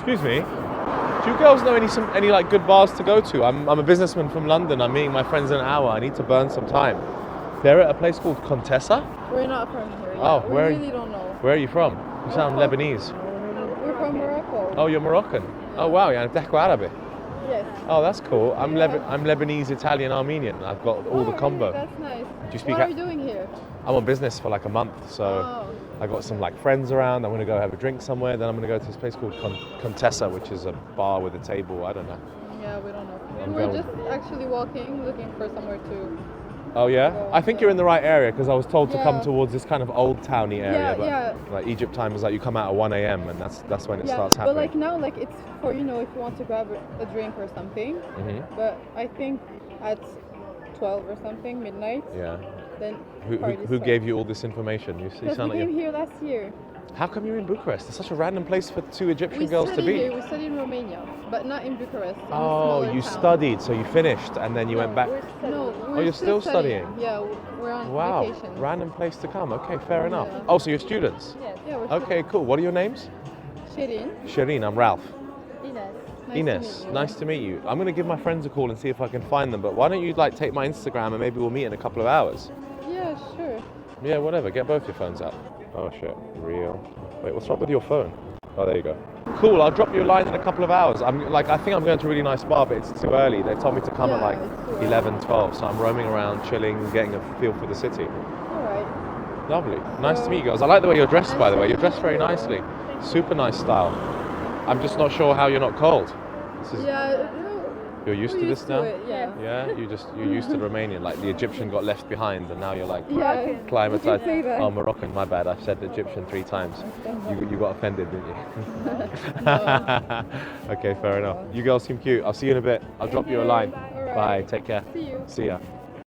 Excuse me. Do you girls know any like good bars to go to? I'm a businessman from London. I'm meeting my friends in an hour. I need to burn some time. They're at a place called Contessa. We're not from here. Oh, We really don't know. Where are you from? You sound Lebanese. We're from Morocco. Oh, you're Moroccan. Oh wow, يعني بتحكوا عربي. Yes. Oh, that's cool. I'm Lebanese, Italian, Armenian. I've got all the combo. Really? That's nice. Do you speak? What are you doing here? I'm on business for like a month, so Oh. I got some like friends around. I'm gonna go have a drink somewhere. Then I'm gonna go to this place called Contessa, which is a bar with a table. I don't know. Yeah, we don't know. I'm We're going- just actually walking, looking for somewhere to. Oh yeah? I think you're in the right area because I was told to come Yeah. towards this kind of old towny area. Yeah, but yeah. like Egypt time is like you come out at 1 a.m. and that's when it Yeah, starts but happening. like now, like it's for if you want to grab a drink or something. Mhm. But I think at 12 or something, midnight, Yeah. then. Who parties who start. gave you all this information? You Because sound we like came you're... here last year. How come you're in Bucharest? It's such a random place for two Egyptian We girls to studied be. here. We studied in Romania, but not in Bucharest. in a Oh, smaller you town. studied, so you finished and then you went back. No, Oh, we're you're still studying? Yeah, we're on Wow, vacation. random place to come. Okay, fair enough. Yeah. Oh, so you're students? Yeah, we're Okay, cool. What are your names? Shirin. Shireen, I'm Ralph. Nice Ines, to meet you. nice to meet you. I'm going to give my friends a call and see if I can find them, but why don't you like take my Instagram and maybe we'll meet in a couple of hours? Yeah, sure. Yeah, whatever. Get both your phones out. Oh shit, real. Wait, what's wrong with your phone? Oh, there you go. Cool, I'll drop you a line in a couple of hours. I think I'm going to a really nice bar, but it's too early. They told me to come at Yeah, like it's too early. 11, 12, so I'm roaming around, chilling, getting a feel for the city. Alright. Lovely. Nice to meet you guys. I like the way you're dressed, by the way. You're dressed very nicely. Super nice style. I'm just not sure how you're not cold. This is, Yeah, you're used we're to this used now? to it, yeah. Yeah, you're used to Romanian. Like the Egyptian got left behind, and now you're like Yeah. climatized. You can say that. Oh, Moroccan. My bad. I've said Egyptian 3 times. You got offended, didn't you? Okay, fair enough. You girls seem cute. I'll see you in a bit. I'll drop you a line. Alright. Bye. Take care. See you. See ya.